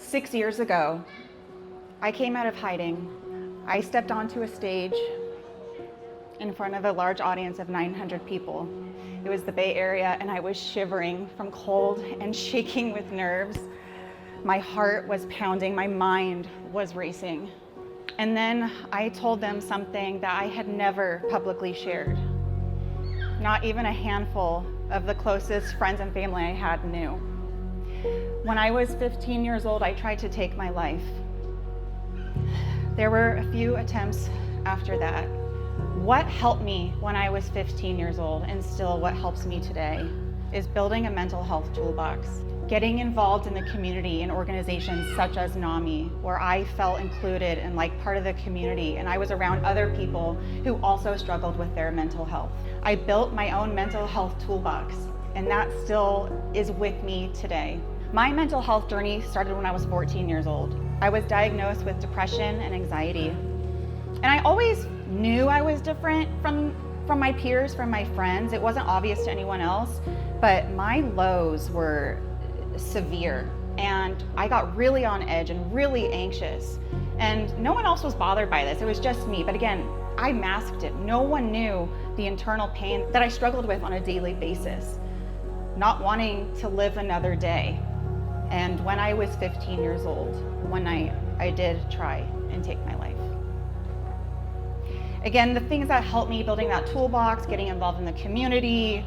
6 years ago, I came out of hiding. I stepped onto a stage in front of a large audience of 900 people. It was the Bay Area, and I was shivering from cold and shaking with nerves. My heart was pounding, my mind was racing. And then I told them something that I had never publicly shared. Not even a handful of the closest friends and family I had knew. When I was 15 years old, I tried to take my life. There were a few attempts after that. What helped me when I was 15 years old, and still what helps me today, is building a mental health toolbox. Getting involved in the community in organizations such as NAMI, where I felt included and like part of the community, and I was around other people who also struggled with their mental health. I built my own mental health toolbox, and that still is with me today. My mental health journey started when I was 14 years old. I was diagnosed with depression and anxiety. And I always knew I was different from my peers, from my friends. It wasn't obvious to anyone else, but my lows were severe. And I got really on edge and really anxious. And no one else was bothered by this. It was just me. But again, I masked it. No one knew the internal pain that I struggled with on a daily basis. Not wanting to live another day. And when I was 15 years old, one night, I did try and take my life. Again, the things that helped me building that toolbox, getting involved in the community,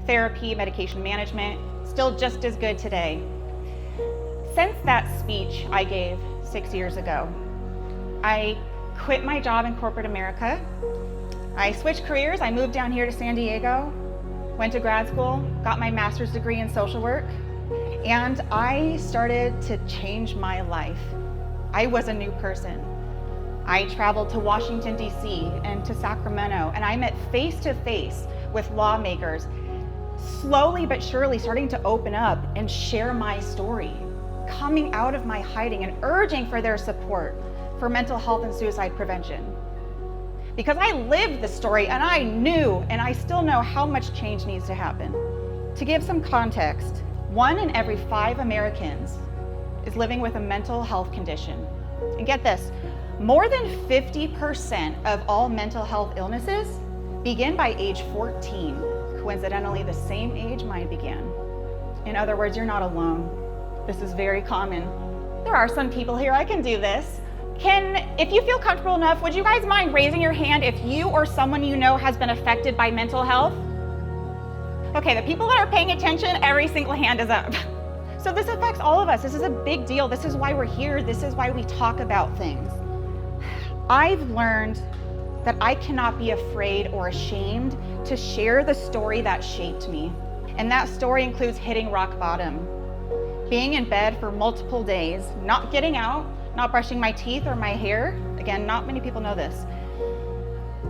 therapy, medication management, still just as good today. Since that speech I gave 6 years ago, I quit my job in corporate America. I switched careers. I moved down here to San Diego, went to grad school, got my master's degree in social work, and I started to change my life. I was a new person. I traveled to Washington, D.C. and to Sacramento, and I met face to face with lawmakers, slowly but surely starting to open up and share my story, coming out of my hiding and urging for their support for mental health and suicide prevention. Because I lived the story, and I knew, and I still know, how much change needs to happen. To give some context, 1 in every 5 Americans is living with a mental health condition. And get this, more than 50% of all mental health illnesses begin by age 14, coincidentally the same age mine began. In other words, you're not alone. This is very common. There are some people here, I can do this. If you feel comfortable enough, would you guys mind raising your hand if you or someone you know has been affected by mental health? Okay, the people that are paying attention, every single hand is up. So this affects all of us. This is a big deal. This is why we're here. This is why we talk about things. I've learned that I cannot be afraid or ashamed to share the story that shaped me. And that story includes hitting rock bottom, being in bed for multiple days, not getting out, not brushing my teeth or my hair. Again, not many people know this.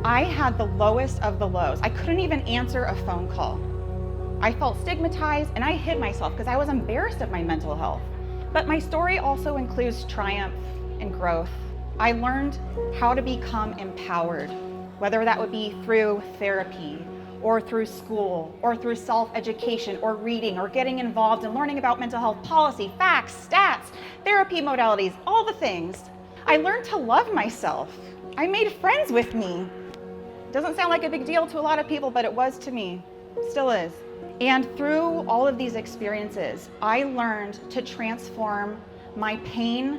I had the lowest of the lows. I couldn't even answer a phone call. I felt stigmatized, and I hid myself because I was embarrassed of my mental health. But my story also includes triumph and growth. I learned how to become empowered, whether that would be through therapy or through school or through self-education or reading or getting involved in learning about mental health policy, facts, stats, therapy modalities, all the things. I learned to love myself. I made friends with me. Doesn't sound like a big deal to a lot of people, but it was to me, still is. And through all of these experiences, I learned to transform my pain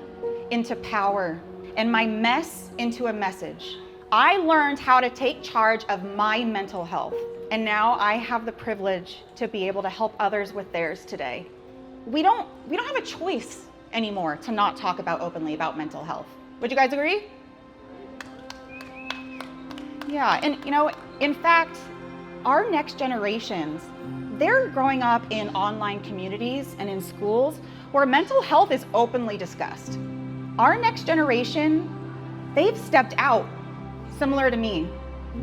into power and my mess into a message. I learned how to take charge of my mental health, and now I have the privilege to be able to help others with theirs today. We don't have a choice anymore to not talk openly about mental health. Would you guys agree? Yeah, and in fact, our next generations, they're growing up in online communities and in schools where mental health is openly discussed. Our next generation, they've stepped out, similar to me.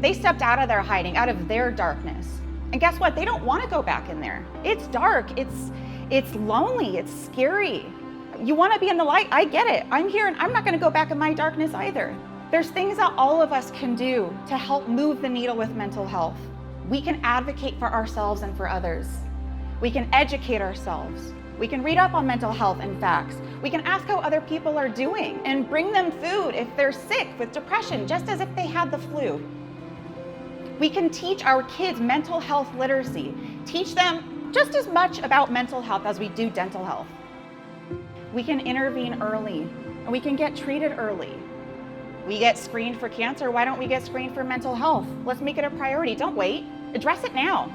They stepped out of their hiding, out of their darkness. And guess what? They don't want to go back in there. It's dark, it's lonely, it's scary. You want to be in the light, I get it. I'm here and I'm not going to go back in my darkness either. There's things that all of us can do to help move the needle with mental health. We can advocate for ourselves and for others. We can educate ourselves. We can read up on mental health and facts. We can ask how other people are doing and bring them food if they're sick with depression, just as if they had the flu. We can teach our kids mental health literacy, teach them just as much about mental health as we do dental health. We can intervene early, and we can get treated early. We get screened for cancer, why don't we get screened for mental health? Let's make it a priority, don't wait, address it now.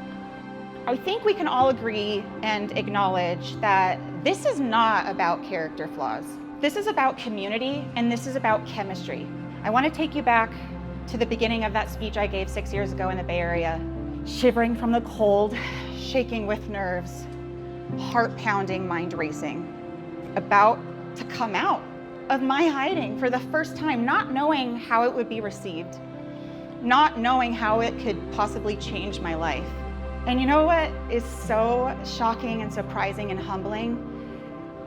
I think we can all agree and acknowledge that this is not about character flaws. This is about community, and this is about chemistry. I want to take you back to the beginning of that speech I gave 6 years ago in the Bay Area. Shivering from the cold, shaking with nerves, heart pounding, mind racing, about to come out of my hiding for the first time, not knowing how it would be received, not knowing how it could possibly change my life. And you know what is so shocking and surprising and humbling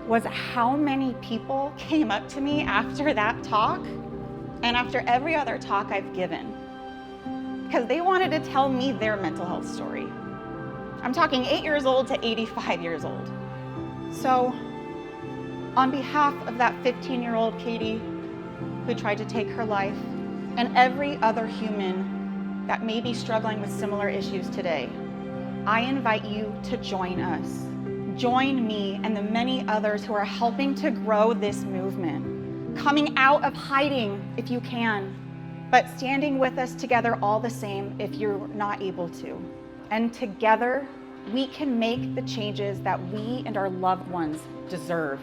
was how many people came up to me after that talk and after every other talk I've given, because they wanted to tell me their mental health story. I'm talking 8 years old to 85 years old. So on behalf of that 15-year-old Katie who tried to take her life, and every other human that may be struggling with similar issues today, I invite you to join us. Join me and the many others who are helping to grow this movement, coming out of hiding if you can, but standing with us together all the same if you're not able to. And together, we can make the changes that we and our loved ones deserve.